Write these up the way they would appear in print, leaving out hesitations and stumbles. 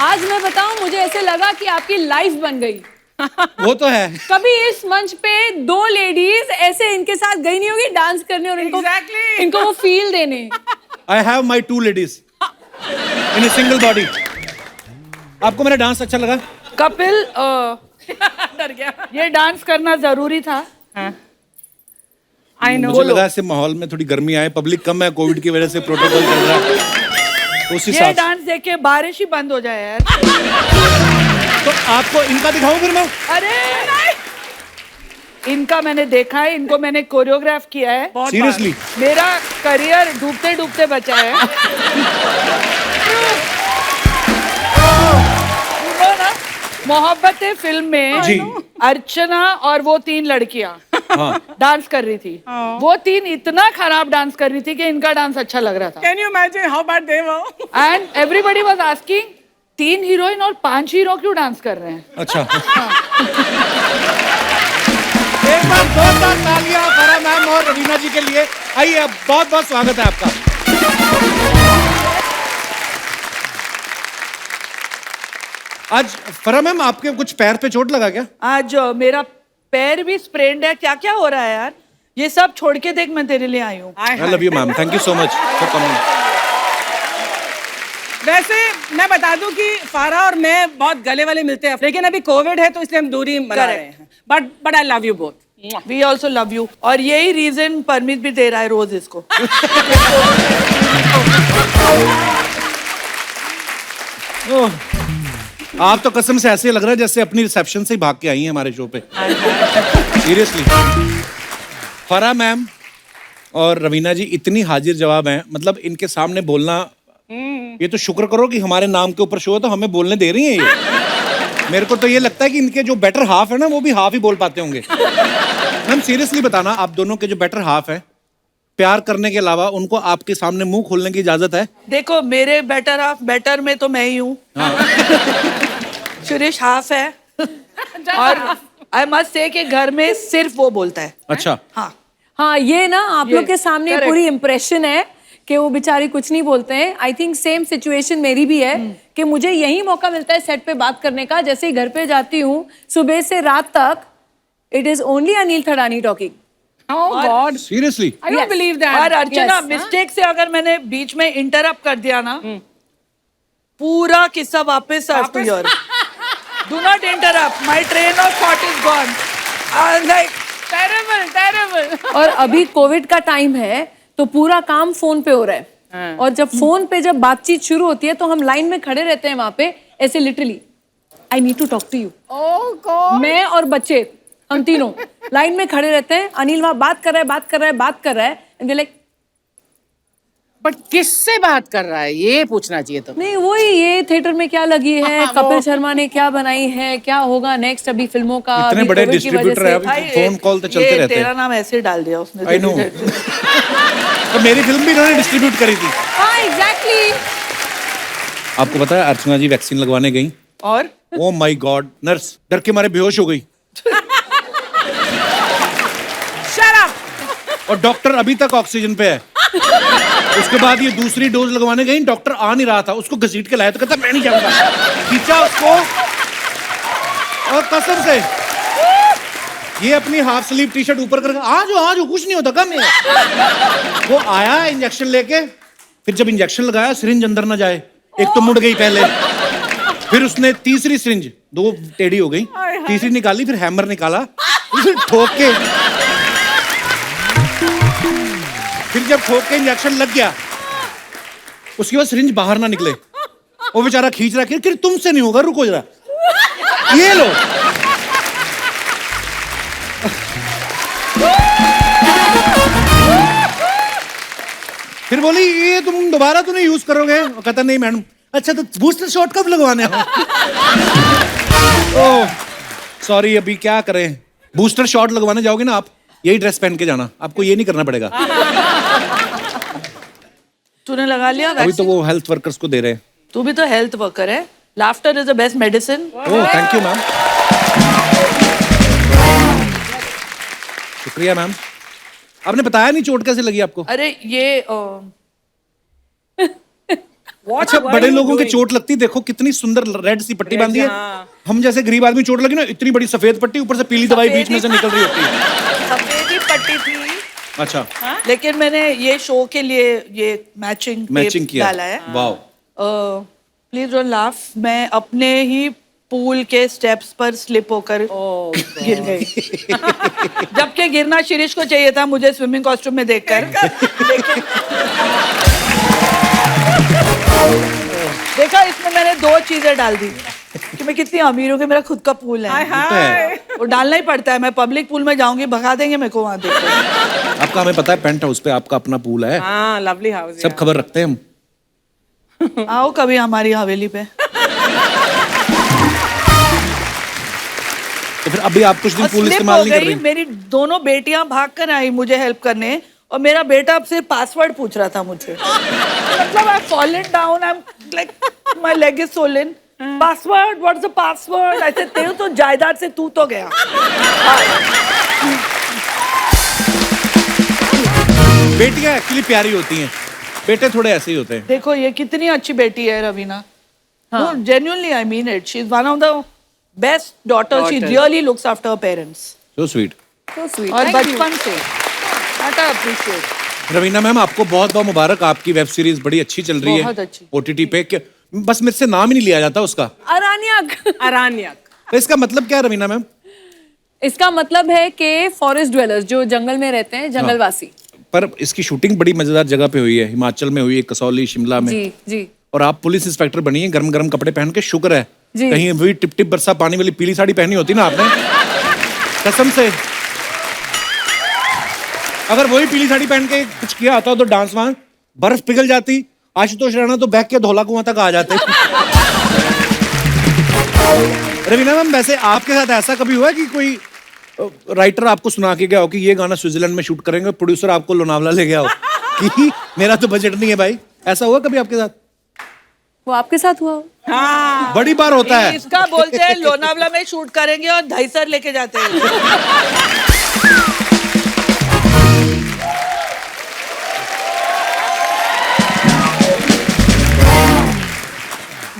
आज मैं बताऊं, मुझे ऐसे लगा कि आपकी लाइफ बन गई। वो तो है। कभी इस मंच पे दो लेडीज ऐसे इनके साथ गई नहीं होगी डांस करने और इनको वो फील देने। I have my 2 ladies in a single body. आपको मेरा डांस अच्छा लगा? कपिल डर गया। ये डांस करना जरूरी था। I know. मुझे लगा ऐसे माहौल में थोड़ी गर्मी आए, पब्लिक कम है, कोविड की वजह से प्रोटोकॉल चल रहा है। उस ये हिसाब डांस देख के बारिश ही बंद हो जाए यार। तो आपको इनका दिखाऊं फिर मैं? अरे इनका मैंने देखा है, इनको मैंने कोरियोग्राफ किया है। सीरियसली? मेरा करियर डूबते डूबते बचा है। मोहब्बतें फिल्म में जी। अर्चना और वो 3 लड़कियां हाँ। डांस कर रही थी। वो 3 इतना खराब डांस कर रही थी कि इनका डांस अच्छा लग रहा था। Can you imagine how bad they were? And everybody was asking 3 heroine और 5 हीरो क्यों डांस कर रहे हैं? अच्छा। एक बार जोरदार तालियां फरा मैम और रवीना जी के लिए। आइए, बहुत बहुत स्वागत है आपका। आज फरा मैम आपके कुछ पैर पे चोट लगा क्या? आज मेरा पैर भी स्प्रेन्ड है। क्या क्या हो रहा है यार? ये सब छोड़ के देख, मैं तेरे लिए आई हूँ। आई love you ma'am, thank you so much for coming. वैसे मैं बता दूं कि फारा और मैं बहुत गले वाले मिलते हैं, लेकिन अभी कोविड है तो इसलिए हम दूरी बना रहे हैं। But I love you both. We also love you. और यही रीजन परमिट भी दे रहा है रोज इसको। आप तो कसम से ऐसे लग रहा है जैसे अपनी रिसेप्शन से ही भाग के आई हैं हमारे शो पे। सीरियसली। फरा मैम और रवीना जी इतनी हाजिर जवाब हैं, मतलब इनके सामने बोलना, ये तो शुक्र करो कि हमारे नाम के ऊपर शो है तो हमें बोलने दे रही हैं ये। मेरे को तो ये लगता है कि इनके जो बेटर हाफ है ना, वो भी हाफ ही बोल पाते होंगे। मैम सीरियसली बताना, आप दोनों के जो बेटर हाफ है, प्यार करने के अलावा उनको आपके सामने मुंह खोलने की इजाजत है? देखो, मेरे बेटर हाफ, बेटर में तो मैं ही हूँ। सुरेश हाफ है। और आई मस्ट से कि घर में सिर्फ वो बोलता है। अच्छा। हाँ हाँ, ये ना आप ये, लोग के सामने correct. पूरी इम्प्रेशन है कि वो बेचारी कुछ नहीं बोलते हैं। आई थिंक सेम सिचुएशन मेरी भी है कि मुझे यही मौका मिलता है सेट पे बात करने का। जैसे ही घर पे जाती हूँ सुबह से रात तक, it is only Anil Thadani talking. Oh God! Seriously? I don't believe that. और अर्चना, Yes, मिस्टेक से अगर मैंने बीच में इंटरप्ट कर दिया ना, पूरा किस्सा वापस to your. Do not interrupt, my train of thought is gone. Like Terrible. और अभी कोविड का टाइम है तो पूरा काम फोन पे हो रहा है। और जब फोन पे जब बातचीत शुरू होती है तो हम लाइन में खड़े रहते हैं वहां पे ऐसे, literally I need to talk to you. Oh God! मैं और बच्चे, हम तीनों लाइन में खड़े रहते हैं। अनिल वहां बात कर रहा है एंड वी लाइक, बट किससे बात कर रहा है ये पूछना चाहिए तो। नहीं वही, ये थिएटर में क्या लगी है, कपिल शर्मा ने क्या बनाई है, क्या होगा नेक्स्ट, अभी फिल्मों का इतने अभी बड़े COVID की वजह डिस्ट्रीब्यूटर है, से। अभी फोन कॉल तो चलते रहते तेरा हैं। नाम ऐसे डाल दिया उसने। I know. तो मेरी फिल्म भी इन्होंने डिस्ट्रीब्यूट करी थी। हाँ एग्जैक्टली। आपको पता है अर्चना जी वैक्सीन लगवाने गई, और ओ माय गॉड, नर्स डर के मारे बेहोश हो गई। Shut up! और डॉक्टर अभी तक ऑक्सीजन पे है। उसके बाद ये दूसरी डोज लगवाने गई, डॉक्टर आ नहीं रहा था, उसको घसीट के लाया तो कहता मैं नहीं जाऊंगा। खींचा उसको और कसम से ये अपनी हाफ स्लीव टी शर्ट ऊपर करके आज कुछ नहीं होता कम है। वो आया इंजेक्शन लेके, फिर जब इंजेक्शन लगाया सिरिंज अंदर ना जाए, एक तो मुड़ गई पहले, फिर उसने तीसरी सिरिंज, 2 टेढ़ी हो गई, तीसरी निकाली, फिर हैमर निकाला, फिर ठोक के, फिर जब ठोक के इंजेक्शन लग गया उसके बाद सिरिंज बाहर ना निकले, वो बेचारा खींच रहा कि तुमसे नहीं होगा, रुको जरा, ये लो। फिर बोली ये तुम दोबारा तो नहीं यूज करोगे? वो कहता नहीं मैडम। अच्छा तो बूस्टर शॉट कब लगवाने हो? ओह सॉरी, अभी क्या करें, बूस्टर शॉट लगवाने जाओगे ना आप, यही ड्रेस पहन के जाना, आपको ये नहीं करना पड़ेगा। तूने लगा लिया अभी तो वैक्सीन? वो हेल्थ वर्कर्स को दे रहे हैं। तू भी तो हेल्थ वर्कर है। Laughter is the best medicine. Oh thank you ma'am, शुक्रिया मैम। आपने बताया नहीं चोट कैसे लगी आपको? अरे ये अच्छा, बड़े लोगों की चोट लगती, देखो कितनी सुंदर रेड सी पट्टी बांधी है। हम जैसे गरीब आदमी चोट लगी ना, इतनी बड़ी सफेद पट्टी, ऊपर से पीली दवाई बीच में से निकल रही होती है। सफेद ही पट्टी थी, अच्छा, लेकिन मैंने ये शो के लिए ये मैचिंग किया, डाला है। वाओ। प्लीज डोंट लाफ, मैं अपने ही पूल के स्टेप्स पर स्लिप होकर गिर गई। जबकि गिरना शिरीष को चाहिए था मुझे स्विमिंग कॉस्ट्यूम में देखकर, लेकिन देखा इसमें मैंने 2 चीजें डाल दी कि मैं कितनी अमीर हूँ कि मेरा खुद का पूल है। वो डालना ही पड़ता है, मैं पब्लिक पूल में जाऊंगी, भगा देंगे मेरे को वहां देखो। आपका हमें पता है, पेंट हाउस पे आपका अपना पूल है। हाँ, लवली हाउस। सब खबर रखते हैं हम। आओ कभी हमारी हवेली पे। तो फिर अभी आप कुछ दिन पूल स्लिप इस्तेमाल हो नहीं कर गई, रही? मेरी दोनों बेटियां भाग कर आई मुझे हेल्प करने, और मेरा बेटा अब सिर्फ पासवर्ड पूछ रहा था मुझसे। मतलब आई fallen down, I am like my leg is Solan. Password, what is the password? ऐसे तेरे तो जायदाद से तू तो गया। बेटियां एक्चुअली प्यारी होती हैं, बेटे थोड़े ऐसे ही होते हैं। देखो ये कितनी अच्छी बेटी है Raveena. No genuinely I mean it, she is one of the best daughter, she really looks after her parents. So sweet. So sweet. और Thank you. बचपन से that I appreciate. Raveena ma'am, आपको बहुत बहुत मुबारक, आपकी वेब सीरीज बड़ी अच्छी चल रही बहुत है अच्छी। OTT पे। बस मेरे से नाम ही नहीं लिया जाता उसका। अरानियक। अरानियक। तो इसका मतलब क्या है रवीना मैम? इसका मतलब है कि फॉरेस्ट ड्वेलर्स, जो जंगल में रहते हैं, जंगलवासी। पर इसकी शूटिंग बड़ी मजेदार जगह पे हुई है, हिमाचल में हुई है, कसौली, शिमला में। जी जी। और आप पुलिस इंस्पेक्टर बनी है, गरम गरम कपड़े पहन के, शुक्र है। जी। कहीं वही टिप टिप बरसा पानी वाली पीली साड़ी पहनी होती ना आपने, कसम से। अगर वही पीली साड़ी पहन के कुछ किया होता तो डांस वहां बर्फ पिघल जाती, आशुतोष राणा तो बह के धौला कुआं तक आ जाते। रवीना मैम, वैसे आपके साथ ऐसा कभी हुआ है कि कोई राइटर आपको सुना के गया हो कि ये गाना स्विट्जरलैंड में शूट करेंगे, प्रोड्यूसर आपको लोनावला ले गया हो कि मेरा तो बजट नहीं है भाई? ऐसा हुआ कभी आपके साथ? वो आपके साथ हुआ हो? हाँ, बड़ी बार होता है। इसका बोलते हैं लोनावला में शूट करेंगे और दहीसर लेके जाते हैं।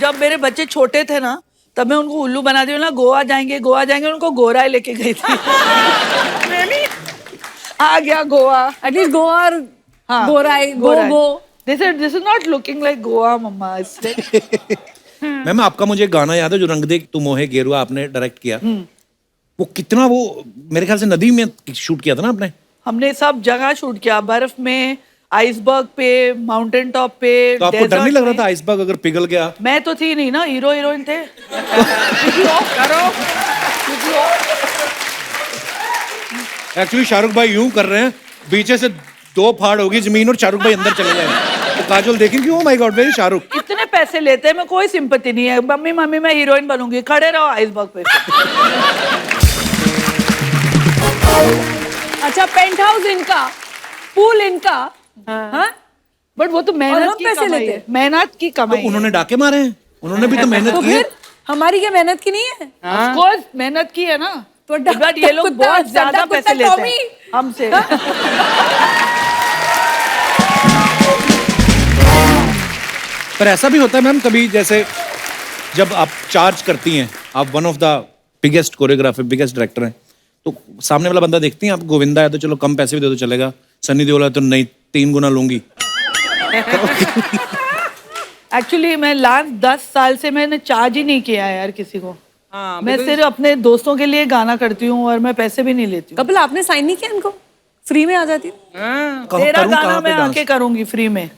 जब मेरे बच्चे छोटे थे ना, तब मैं उनको उल्लू बना दी ना, गोवा जाएंगे गोवा जाएंगे, उनको गोरा लेके गई थी। आ गया गोवा। एटलीस्ट गोवा और हाँ, Gorai, go Gorai. Go. This is not looking like Goa mamma. Ma'am, आपका मुझे गाना याद है जो रंग दे तू मोहे गेरुआ आपने डायरेक्ट किया, वो कितना, वो मेरे ख्याल से नदी में शूट किया था ना आपने? हमने सब जगह शूट किया, बर्फ में, आइसबर्ग पे, माउंटेन टॉप पे। तो आपको डर desert नहीं लग रहा में। था आइसबर्ग अगर पिघल गया? मैं तो थी नहीं ना, हीरो हीरोइन थे। एक्चुअली शाहरुख भाई यूं कर रहे हैं, पीछे से 2 फाड़ होगी जमीन और शाहरुख भाई अंदर चले जाएंगे, तो काजोल देखेंगे, oh my God very Shahrukh. इतने पैसे लेते हैं, मैं कोई सिंपैथी नहीं है। मम्मी मम्मी मैं हीरोइन बनूंगी, खड़े रहो आइसबर्ग पे। अच्छा, पेंट हाउस इनका, पूल इनका। हाँ? बट वो तो और मेहनत हम की पैसे कमाई लेते है, हैं। मेहनत की तो कमाई है। उन्होंने डाके मारे हैं, उन्होंने भी तो मेहनत तो की है। फिर हमारी क्या मेहनत की नहीं है? Of course, मेहनत की है ना। तो बट ये लोग कुत्ता- बहुत ज्यादा सड्डा पैसे कुत्ता लेते हैं हमसे। पर ऐसा भी होता है मैम कभी, जैसे जब आप चार्ज करती हैं, आप one of the biggest choreographer, biggest director हैं, तो सामने वाला बंदा देखती हैं आप, गोविंदा है तो चलो कम पैसे भी दे दो चलेगा, सनी देओल है तो नहीं 3 गुना लूंगी। एक्चुअली मैं लास्ट 10 साल से मैंने चार्ज ही नहीं किया है यार किसी को। मैं सिर्फ अपने दोस्तों के लिए गाना करती हूँ और मैं पैसे भी नहीं लेती हूँ। कपिल, आपने साइन नहीं किया इनको? फ्री में आ जाती। तेरा गाना मैं आके करूंगी फ्री में।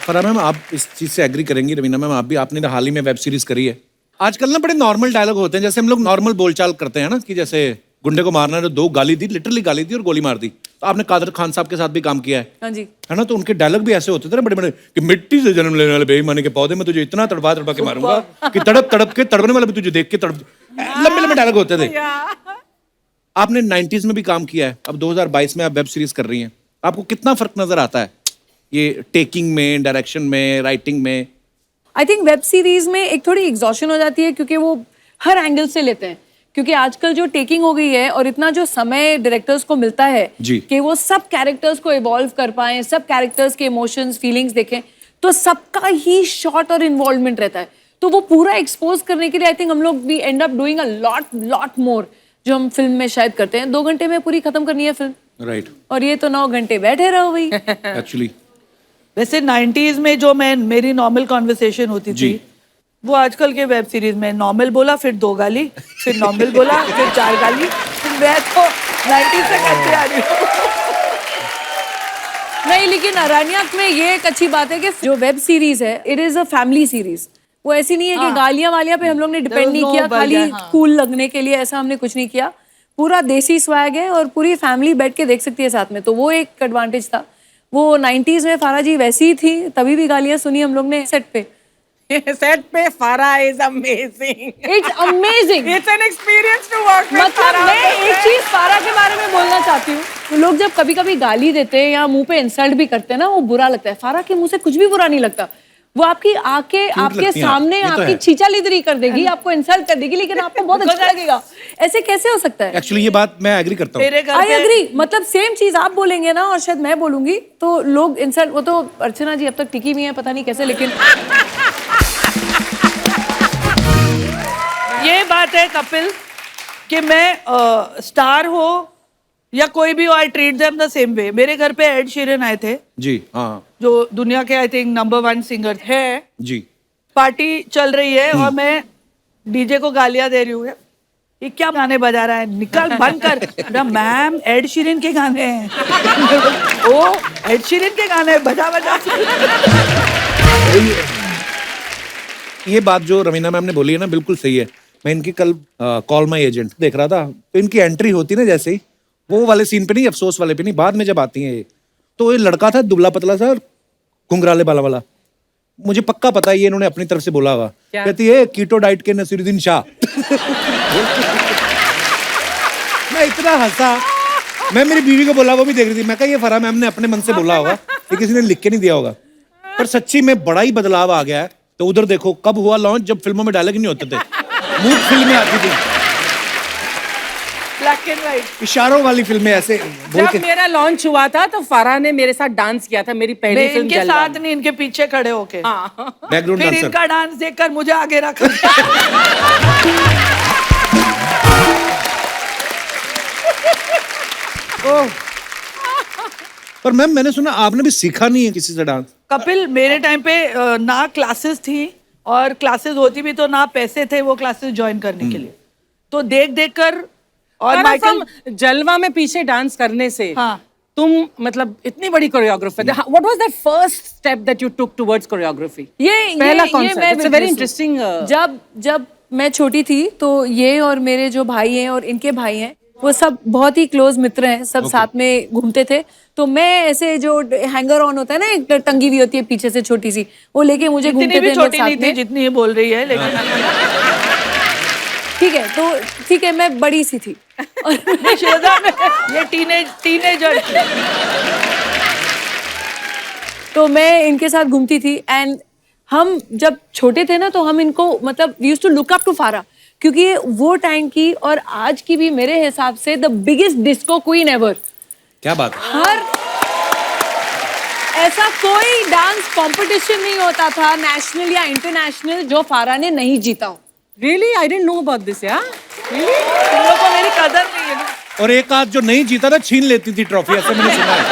पर मैम, आप इस चीज से एग्री करेंगी रवीना मैम, आप भी, आपने तो हाल ही में वेब सीरीज करी है। आजकल ना बड़े नॉर्मल डायलॉग होते हैं, जैसे हम लोग नॉर्मल बोलचाल करते हैं ना, कि जैसे गुंडे को मारना है तो 2 गाली दी, लिटरली गाली दी और गोली मार दी। तो आपने कादर खान साहब के साथ भी काम किया है, हाँ जी। है ना? तो उनके डायलॉग भी ऐसे होते थे ना बड़े बड़े, कि मिट्टी से जन्म लेने वाले बेईमानी के पौधे में तुझे इतना तड़पा तड़पा के मारूंगा कि तड़प तड़प के तड़पने वाला भी तुझे देख के तड़प। लंबे लंबे डायलॉग होते थे। आपने 90s में भी काम किया है, अब 2022 में आप वेब सीरीज कर रही हैं, आपको कितना फर्क नजर आता है ये टेकिंग में, डायरेक्शन में, राइटिंग में? आई थिंक वेब सीरीज में एक थोड़ी एग्जॉशन हो जाती है, क्योंकि वो हर एंगल से लेते हैं क्योंकि आजकल जो टेकिंग हो गई है और इतना जो समय डायरेक्टर्स को मिलता है जी। कि वो सब कैरेक्टर्स को इवॉल्व कर पाएं, सब कैरेक्टर्स के इमोशंस फीलिंग्स देखें, तो सबका ही शॉट और इन्वॉल्वमेंट रहता है, तो वो पूरा एक्सपोज करने के लिए आई थिंक हम लोग we end up doing a lot more जो हम फिल्म में शायद करते हैं। 2 घंटे में पूरी खत्म करनी है फिल्म, राइट, और ये तो 9 घंटे बैठे रहो भाई। एक्चुअली वैसे 90s में जो मेरी नॉर्मल कॉन्वर्सेशन होती जी। थी, वो आजकल के वेब सीरीज में नॉर्मल बोला, फिर 2 गाली, फिर नॉर्मल बोला, फिर 4 गाली, फिर मैं तो 90s से करते आ रही हूँ। नहीं, लेकिन अरण्यक में ये एक अच्छी बात है कि जो वेब सीरीज है it is a family series. वो ऐसी नहीं है कि गालियां वालियां पे हम लोग ने डिपेंड was नहीं no किया खाली vulgar, कूल लगने के लिए, ऐसा हमने कुछ नहीं किया। पूरा देसी स्वैग है और पूरी फैमिली बैठ के देख सकती है साथ में, तो वो एक एडवांटेज था। वो 90s में फारा जी वैसी ही थी, तभी भी गालियां सुनी हम लोग ने सेट पे। सेट पे Farah is amazing, it's amazing, it's an experience to work with मतलब मैं एक चीज फारा के बारे में बोलना चाहती हूँ। लोग जब कभी कभी गाली देते हैं या मुंह पे इंसल्ट भी करते हैं ना, वो बुरा लगता है। फारा के मुंह से कुछ भी बुरा नहीं लगता। वो आपकी आके आपके लगती हैं सामने आप, ये तो आपकी है। छींचा लिदरी कर देगी, आपको इंसल्ट कर देगी, लेकिन आपको बहुत अच्छा लगेगा। ऐसे कैसे हो सकता है? एक्चुअली ये बात मैं एग्री करता हूँ। मेरे घर आई पे एग्री, मतलब सेम चीज आप बोलेंगे ना और शायद मैं बोलूंगी तो लोग इंसल्ट, वो तो अर्चना जी अब तक टिकी हुई है पता नहीं कैसे, लेकिन ये बात है कपिल कि मैं स्टार हो या कोई भी हो, I treat them the same way. मेरे घर पे एड शीरन आए थे, जी हाँ जो दुनिया के आई थिंक नंबर 1 सिंगर है। जी, पार्टी चल रही है और मैं डीजे को गालियां दे रही हूँ, ये क्या गाने बजा रहा है, निकल बंद कर। अरे मैम एड शीरन के गाने हैं। ओ एड शीरन के गाने बजा बजा। ये बात जो रवीना मैम ने बोली है ना बिल्कुल सही है। मैं इनकी कल कॉल माई एजेंट देख रहा था, तो इनकी एंट्री होती ना जैसे ही, वो वाले सीन पे नहीं, अफसोस वाले पे नहीं, बाद में जब आती है ये, तो ये लड़का था दुबला पतला सा और घुंघराले बाला वाला। मुझे पक्का पता है ये इन्होंने अपनी तरफ से बोला होगा। कहती है कीटो डाइट के नसीरुद्दीन शाह। मैं इतना हंसा, मैं मेरी बीवी को बोला, वो भी देख रही थी। मैं कहा ये फराह मैम ने अपने मन से बोला होगा, ये किसी ने लिख के नहीं दिया होगा। पर सच्ची में बड़ा ही बदलाव आ गया है। तो उधर देखो कब हुआ लॉन्च, जब फिल्मों में डायलॉग नहीं होते थे, मूड फिल्में आती थी, ब्लैक एंड व्हाइट इशारों वाली फिल्में ऐसे बोल जब के। मेरा लॉन्च हुआ था तो फारा ने मेरे साथ डांस किया था, मेरी पहली मैं फिल्म इनके जलवा साथ नहीं, इनके पीछे खड़े होके। बैकग्राउंड फिर डांसर। इनका डांस देखकर मुझे आगे रखा। पर मैम मैंने सुना आपने भी सीखा नहीं है किसी से डांस। कपिल मेरे टाइम पे ना क्लासेस थी, और क्लासेस होती भी तो ना पैसे थे वो क्लासेस ज्वाइन करने के लिए, तो देख देख कर। और माइकल जलवा में पीछे डांस करने से हाँ। तुम मतलब इतनी बड़ी choreographer, what was that first step that you took towards choreography? पहला concept, it's a very interesting. जब मैं छोटी थी तो ये और मेरे जो भाई हैं और इनके भाई हैं वो सब बहुत ही क्लोज मित्र हैं, सब साथ में घूमते थे। तो मैं ऐसे जो हैंगर ऑन होता है ना, एक टंगी हुई होती है पीछे से छोटी सी, वो लेके मुझे घूमते इतनी थे भी हम लोग छोटी साथ नहीं थी में। जितनी ये बोल रही है, लेकिन ठीक है, तो ठीक है मैं बड़ी सी थी। श्रद्धा में ये टीनेजर थी। तो मैं इनके साथ घूमती थी, एंड हम जब छोटे थे ना तो हम इनको मतलब we used to look up to Farah, क्योंकि ये वो टाइम की और आज की भी मेरे हिसाब से the biggest disco queen ever. क्या बात है। हर ऐसा कोई डांस कंपटीशन नहीं होता था नेशनल या इंटरनेशनल जो फारा ने नहीं जीता हो। Really I didn't know about this यार। तुम लोगों को मेरी कदर नहीं है ना। और एक आध जो नहीं जीता था छीन लेती थी ट्रॉफी, ऐसे मैंने सुना है।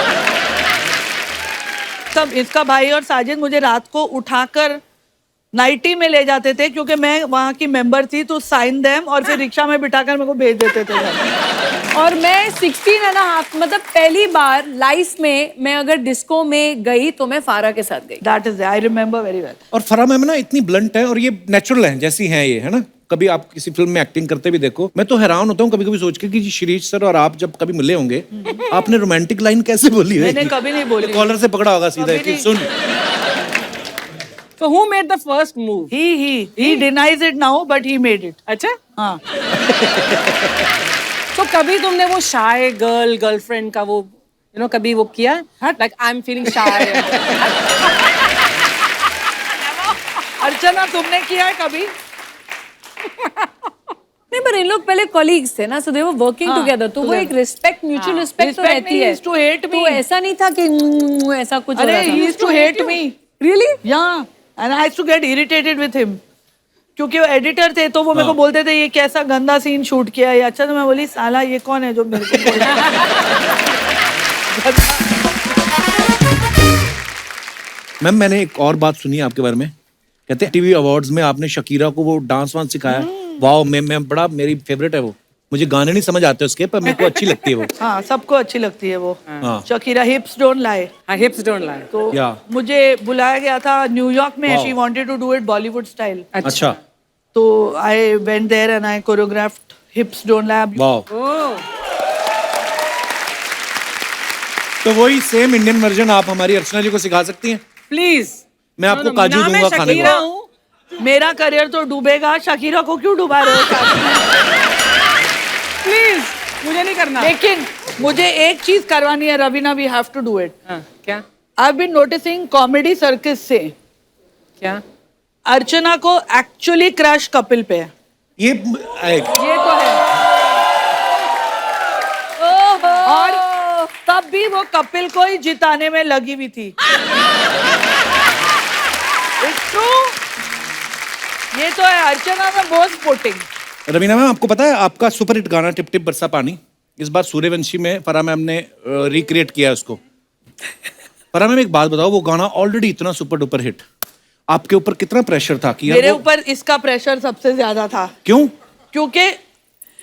तब इसका भाई और साजिद मुझे रात को उठाकर नाइटी में ले जाते थे, क्योंकि मैं वहाँ की मेंबर थी, तो साइन देम, और फिर रिक्शा में बिठाकर मेरे को भेज देते थे घर। और मैं 16.5 मतलब पहली बार लाइफ में मैं अगर डिस्को में गई तो मैं फारा के साथ गई। That is I remember very well. और फराह मैम ना इतनी ब्लंट है और ये नेचुरल है जैसी हैं ये, है ना। कभी आप किसी फिल्म में एक्टिंग करते भी देखो, मैं तो हैरान होता हूँ कभी कभी सोच के कि शिरीष सर और आप जब कभी मिले होंगे, आपने रोमांटिक लाइन कैसे बोली है? मैंने कभी नहीं बोली। कॉलर से पकड़ा होगा सीधा कभी कि नहीं। सुन। So who made the first move? He denies it now, but he made it. अच्छा, हाँ। तो कभी तुमने वो शाय गर्लफ्रेंड का वो कभी वो किया, लाइक आई एम फीलिंग शाय? अर्चना तुमने किया है कभी? नहीं पर इन लोग पहले कॉलीग्स थे ना, सो दे वर वर्किंग टुगेदर, तो वो एक रिस्पेक्ट, म्यूचुअल रिस्पेक्ट तो Respect रहती नहीं, है। he used to hate me. तो ऐसा नहीं था कि ऐसा कुछ हो अरे रहा था। he used to hate me. Really? Yeah, and I used to get irritated with him. क्योंकि वो एडिटर थे तो वो मेरे को बोलते थे ये कैसा गंदा सीन शूट किया है। अच्छा तो मैं बोली साला ये कौन है जो मेरे को बोल रहा है? मैम मैंने एक और बात सुनी है आपके बारे में, कहते हैं टीवी अवार्ड्स में आपने शकीरा को वो डांस वांस सिखाया है। वाओ, मैं बड़ा, मेरी फेवरेट है वो। मुझे गाने नहीं समझ आते उसके, पर मेरे को अच्छी लगती है वो। हाँ सबको अच्छी लगती है वो। हाँ। शकीरा हिप्स डोंट लाई। हाँ, hips don't lie. तो Yeah. मुझे बुलाया गया था न्यूयॉर्क में। Wow. She wanted to do it Bollywood style. अच्छा, तो I went there and I choreographed hips don't lie. Wow. Oh, तो वही सेम इंडियन वर्जन आप हमारी अर्चना जी को सिखा सकती हैं। please. मैं आपको काजू ना मैं दूंगा खाने शकीरा को। हूँ. मेरा करियर तो डूबेगा, शकीरा को क्यों डुबा रहे हो साथ में? Please. मुझे नहीं करना. लेकिन मुझे एक चीज करवानी है Raveena, we have to do it. हाँ, क्या? I have been noticing comedy circus से क्या? अर्चना को एक्चुअली क्रश कपिल पे है। ये ये तो है। और तब भी वो कपिल को ही जिताने में लगी हुई थी। It's true. ये तो है, अर्चना में बहुत स्पोर्टिंग। रवीना मैम, आपको पता है आपका सुपर हिट गाना टिप टिप बरसा पानी, इस बार सूर्यवंशी में फराह मैम ने रिक्रिएट किया है उसको। फराह मैम एक बात बताओ, वो गाना ऑलरेडी इतना सुपर डुपर हिट, आपके ऊपर कितना प्रेशर था कि यार मेरे वो- ऊपर इसका प्रेशर सबसे ज्यादा था। क्यों? क्योंकि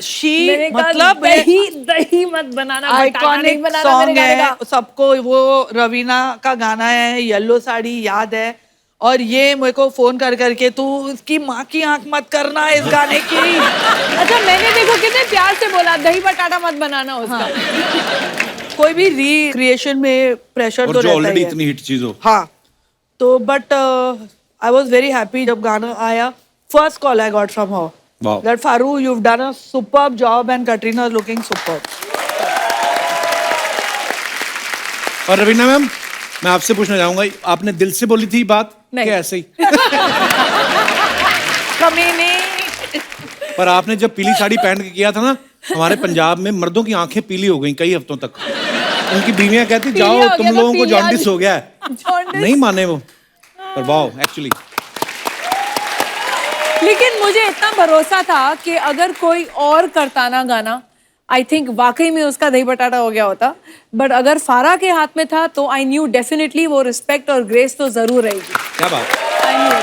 शी मैंने कहा, मतलब दही मत बनाना, बटाना नहीं आइकॉनिक बनाना मेरे सॉन्ग गाने है, का। सबको वो रवीना का गाना है, येलो साड़ी याद है। और ये मेरे को फोन कर करके तू इसकी माँ की आंख मत करना इस गाने की। अच्छा मैंने देखो कितने प्यार से बोला दही बटाटा मत बनाना उसका। कोई भी रिक्रिएशन में प्रेशर और तो जो रहता ही ऑलरेडी है। इतनी हिट चीज हो। हाँ तो but I was very happy जब गाना आया। First call I got from her Wow. That Farah you have done a superb job and Katrina is looking superb. और रवीना मैम, मैं आपसे पूछना चाहूंगा, आपने दिल से बोली थी बात नहीं। क्या ऐसे ही? कमीनी। पर आपने जब पीली साड़ी पहन के किया था ना, हमारे पंजाब में मर्दों की आंखें पीली हो गई कई हफ्तों तक। उनकी बीवियां कहती पीलिया जाओ हो गया तुम था, लोगों को पीलिया जॉन्डिस हो गया है। जॉन्डिस। नहीं माने वो, पर वाओ एक्चुअली। लेकिन मुझे इतना भरोसा था कि अगर कोई और करता ना गाना, आई थिंक वाकई में उसका दही बटाटा हो गया होता। बट अगर फारा के हाथ में था तो आई न्यू डेफिनेटली वो रिस्पेक्ट और ग्रेस तो जरूर रहेगी। क्या बात। I knew.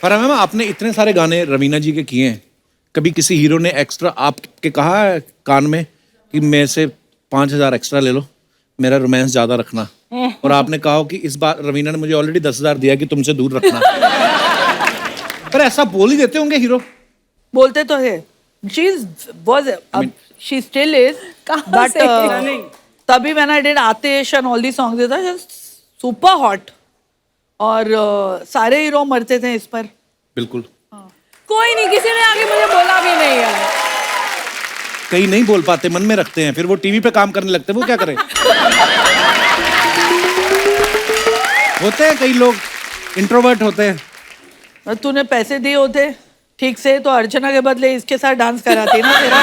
पर मैम, आपने इतने सारे गाने रवीना जी के किए हैं, कभी किसी हीरो ने एक्स्ट्रा आपके कहा है कान में कि मेरे से 5,000 एक्स्ट्रा ले लो, मेरा रोमांस ज्यादा रखना? और आपने कहा हो कि इस बार रवीना ने मुझे ऑलरेडी 10,000 दिया कि तुमसे दूर रखना। पर ऐसा बोल ही देते होंगे हीरो। बोलते तो है। She still is. कहाँ But से? तभी when I did Atish and all these songs, it was just super hot. और सारे हीरो मरते थे इस पर। बिल्कुल। कोई नहीं, किसी ने आगे मुझे बोला भी नहीं है। कई नहीं बोल पाते, मन में रखते हैं, फिर वो टीवी पे काम करने लगते हैं, वो क्या करें? होते हैं कई लोग इंट्रोवर्ट होते हैं। तूने पैसे दिए होते ठीक से तो अर्चना के बदले इसके साथ डांस कराती ना तेरा।